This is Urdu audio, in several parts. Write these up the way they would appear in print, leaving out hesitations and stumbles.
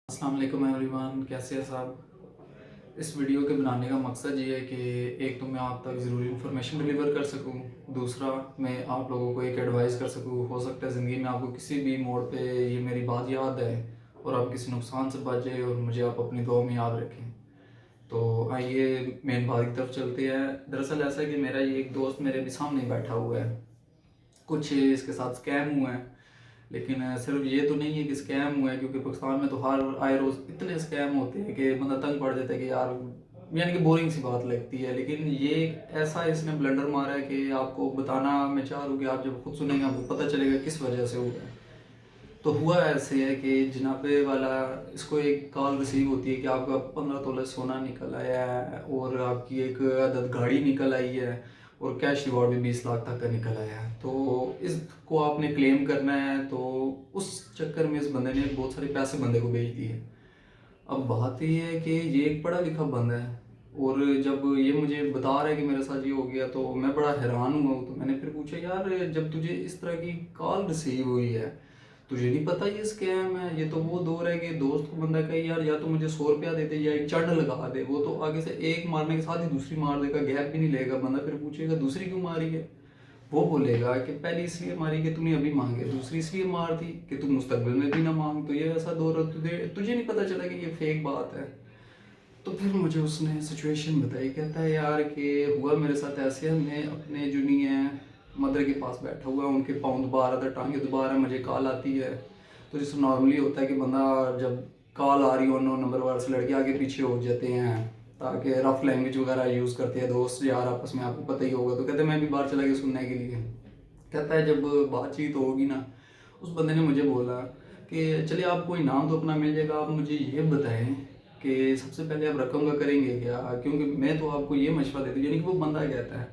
السلام علیکم ایوریون، کیسے ہیں صاحب؟ اس ویڈیو کے بنانے کا مقصد یہ ہے کہ ایک تو میں آپ تک ضروری انفارمیشن ڈلیور کر سکوں، دوسرا میں آپ لوگوں کو ایک ایڈوائز کر سکوں۔ ہو سکتا ہے زندگی میں آپ کو کسی بھی موڑ پہ یہ میری بات یاد ہے اور آپ کسی نقصان سے بچ جائے اور مجھے آپ اپنی دعا میں یاد رکھیں۔ تو آئیے مین بات کی طرف چلتے ہیں۔ دراصل ایسا ہے کہ میرا یہ ایک دوست میرے بھی سامنے بیٹھا ہوا ہے، کچھ اس کے ساتھ اسکیم ہوا ہے، لیکن صرف یہ تو نہیں ہے کہ اسکیم ہوا ہے، کیونکہ پاکستان میں تو ہر آئے روز اتنے اسکیم ہوتے ہیں کہ بندہ تنگ پڑ جاتا ہے کہ یار یعنی کہ بورنگ سی بات لگتی ہے۔ لیکن یہ ایسا اس نے بلنڈر مارا ہے کہ آپ کو بتانا میں چاہ رہا ہوں کہ آپ جب خود سنیں گے آپ کو پتہ چلے گا کس وجہ سے ہوا ہے۔ تو ہوا ایسے ہے کہ جناب والا اس کو ایک کال ریسیو ہوتی ہے کہ آپ کا 15 تولہ سونا نکل آیا ہے اور آپ کی ایک عدد گاڑی نکل آئی ہے اور کیش ریوارڈ بھی 20 لاکھ تک کا نکل آیا ہے، تو اس کو آپ نے کلیم کرنا ہے۔ تو اس چکر میں اس بندے نے بہت سارے پیسے بندے کو بھیج دیے۔ اب بات یہ ہے کہ یہ ایک پڑھا لکھا بندہ ہے اور جب یہ مجھے بتا رہا ہے کہ میرے ساتھ یہ ہو گیا تو میں بڑا حیران ہوا۔ تو میں نے پھر پوچھا یار جب تجھے اس طرح کی کال ریسیو ہوئی ہے تجھے نہیں پتا یہ اسکیم ہے؟ یہ تو وہ دور ہے کہ دوست کو بندہ کہے یار یا تو مجھے 100 روپیہ دے دے یا ایک چنڈ لگا دے، وہ تو آگے سے ایک مارنے کے ساتھ ہی دوسری مار دے گا، گیپ بھی نہیں لے گا۔ بندہ پھر پوچھے گا دوسری کیوں ماری ہے؟ وہ بولے گا کہ پہلی اس لیے ماری کہ تم نے ابھی مانگے، دوسری اس لیے مار دی کہ تم مستقبل میں بھی نہ مانگ۔ تو یہ ایسا دور ہے تجھے نہیں پتا چلا کہ یہ فیک بات ہے۔ تو پھر مجھے اس نے سچویشن بتائی، کہتا ہے یار کہ ہوا میرے ساتھ ایسے، میں اپنے جو نہیں ہیں مدر کے پاس بیٹھا ہوا ہے، ان کے پاؤں دبا رہا تھا، ٹانگیں دبا رہا ہے، مجھے کال آتی ہے۔ تو جیسے نارملی ہوتا ہے کہ بندہ جب کال آ رہی ہو نو نمبر وار سے لڑکے آگے پیچھے ہو جاتے ہیں تاکہ رف لینگویج وغیرہ یوز کرتے ہیں دوست یار آپس میں، آپ کو پتہ ہی ہوگا۔ تو کہتے ہیں میں بھی باہر چلا گیا سننے کے لیے۔ کہتا ہے جب بات چیت ہوگی نا، اس بندے نے مجھے بولا کہ چلے آپ کو انعام تو اپنا مل جائے گا، آپ مجھے یہ بتائیں کہ سب سے پہلے آپ رقم کا کریں گے کیا؟ کیونکہ میں تو آپ کو یہ مشورہ دیتا ہوں، یعنی کہ وہ بندہ کہتا ہے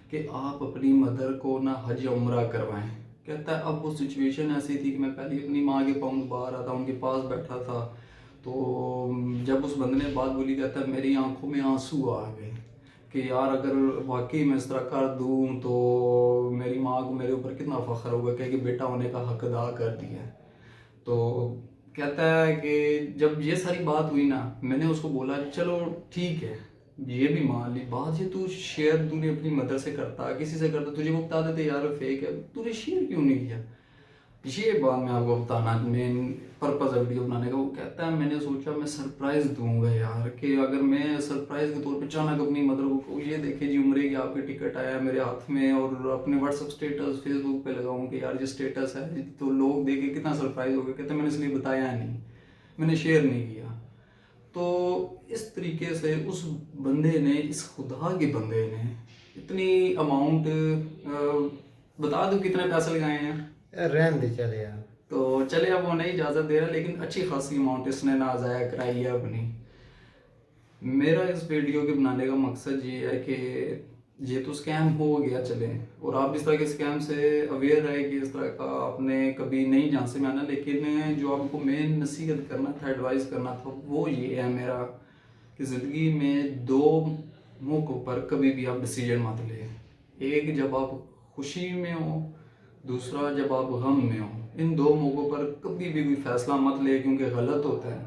کہ آپ اپنی مدر کو نہ حج یا عمرہ کروائیں۔ کہتا ہے اب وہ سچویشن ایسی تھی کہ میں پہلے اپنی ماں کے پاؤں دبا رہا تھا، ان کے پاس بیٹھا تھا۔ تو جب اس بندے نے بات بولی، کہتا ہے میری آنکھوں میں آنسو آ گئے کہ یار اگر واقعی میں اس طرح کر دوں تو میری ماں کو میرے اوپر کتنا فخر ہوگا کہ بیٹا ہونے کا حق ادا کر دیا ہے۔ تو کہتا ہے کہ جب یہ ساری بات ہوئی نا، میں نے اس کو بولا چلو ٹھیک ہے یہ بھی مان لی بات، یہ تو شیئر تو نے اپنی مدر سے کرتا، کسی سے کرتا، تجھے وہ بتا دیتے یار فیک ہے، تو نے شیئر کیوں نہیں کیا؟ یہ بات میں آپ کو بتانا مین پرپز ہے ویڈیو بنانے کا۔ وہ کہتا ہے میں نے سوچا میں سرپرائز دوں گا یار، کہ اگر میں سرپرائز کے طور پہ اچانک اپنی مدر کو یہ دیکھے جی عمرے کی آپ کے ٹکٹ آیا میرے ہاتھ میں، اور اپنے واٹس ایپ اسٹیٹس فیس بک پہ لگاؤں کہ یار یہ اسٹیٹس ہے تو لوگ دیکھے کتنا سرپرائز ہو گیا۔ کہتے ہیں میں نے اس لیے بتایا نہیں، میں نے شیئر نہیں کیا۔ تو اس طریقے سے اس بندے نے، اس خدا کے بندے نے اتنی اماؤنٹ بتا دوں کتنے پیسے لگائے ہیں؟ رہن دے چلے یار۔ تو چلے اب وہ نہیں اجازت دے رہا، لیکن اچھی خاصی اماؤنٹ اس نے نا ضائع کرائی ہے اپنی۔ میرا اس ویڈیو کے بنانے کا مقصد یہ ہے کہ یہ تو اسکیم ہو گیا چلے، اور آپ اس طرح کے اسکیم سے اویئر رہے کہ اس طرح کا آپ نے کبھی نہیں جھانسے میں آنا۔ لیکن جو آپ کو مین نصیحت کرنا تھا، ایڈوائز کرنا تھا، وہ یہ ہے میرا کہ زندگی میں دو موقعوں پر کبھی بھی آپ ڈیسیجن مت لیں۔ ایک جب آپ خوشی میں ہو، دوسرا جب آپ غم میں ہو۔ ان دو موقعوں پر کبھی بھی کوئی فیصلہ مت لے کیونکہ غلط ہوتا ہے۔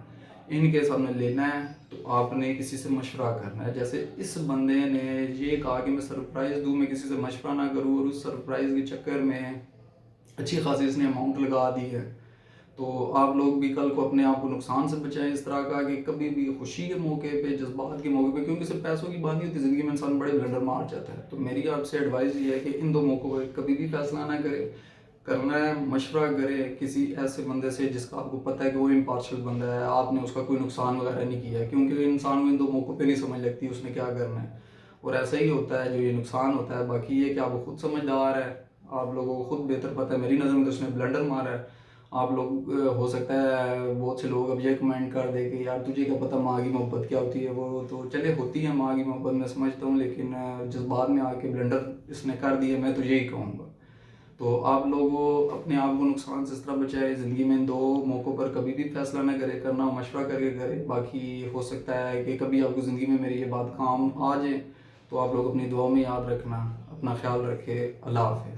ان کے سامنے لینا ہے تو آپ نے کسی سے مشورہ کرنا ہے۔ جیسے اس بندے نے یہ کہا کہ میں سرپرائز دوں، میں کسی سے مشورہ نہ کروں، اور اس سرپرائز کے چکر میں اچھی خاصی اس نے اماؤنٹ لگا دی ہے۔ تو آپ لوگ بھی کل کو اپنے آپ کو نقصان سے بچائیں اس طرح کا کہ کبھی بھی خوشی کے موقع پہ، جذبات کے موقع پہ، کیونکہ صرف پیسوں کی بات نہیں ہوتی، زندگی میں انسان بڑے بلنڈر مار جاتا ہے۔ تو میری آپ سے ایڈوائز یہ ہے کہ ان دو موقعوں پہ کبھی بھی فیصلہ نہ کرے، کرنا ہے مشورہ کرے کسی ایسے بندے سے جس کا آپ کو پتہ ہے کہ وہ امپارشل بندہ ہے، آپ نے اس کا کوئی نقصان وغیرہ نہیں کیا ہے، کیونکہ انسان کو ان دو موقعوں پہ نہیں سمجھ لگتی اس نے کیا کرنا ہے۔ اور ایسا ہی ہوتا ہے جو یہ نقصان ہوتا ہے۔ باقی یہ کہ آپ خود سمجھدار ہے، آپ لوگوں کو خود بہتر پتہ ہے۔ میری نظر میں تو اس نے بلنڈر مارا ہے۔ آپ لوگ ہو سکتا ہے بہت سے لوگ اب یہ کمنٹ کر دے کہ یار تجھے کیا پتہ ماں کی محبت کیا ہوتی ہے، وہ تو چلے ہوتی ہے ماں کی محبت میں سمجھتا ہوں، لیکن جذبات میں آ کے بلنڈر اس نے کر دیا، میں تو یہی کہوں گا۔ تو آپ لوگوں اپنے آپ کو نقصان سے اس طرح بچائے، زندگی میں ان دو موقعوں پر کبھی بھی فیصلہ نہ کرے، کرنا مشورہ کر کے کرے۔ باقی ہو سکتا ہے کہ کبھی آپ کو زندگی میں میری یہ بات کام آ جائے، تو آپ لوگ اپنی دعاؤں میں یاد رکھنا، اپنا خیال رکھے۔ اللہ حافظ۔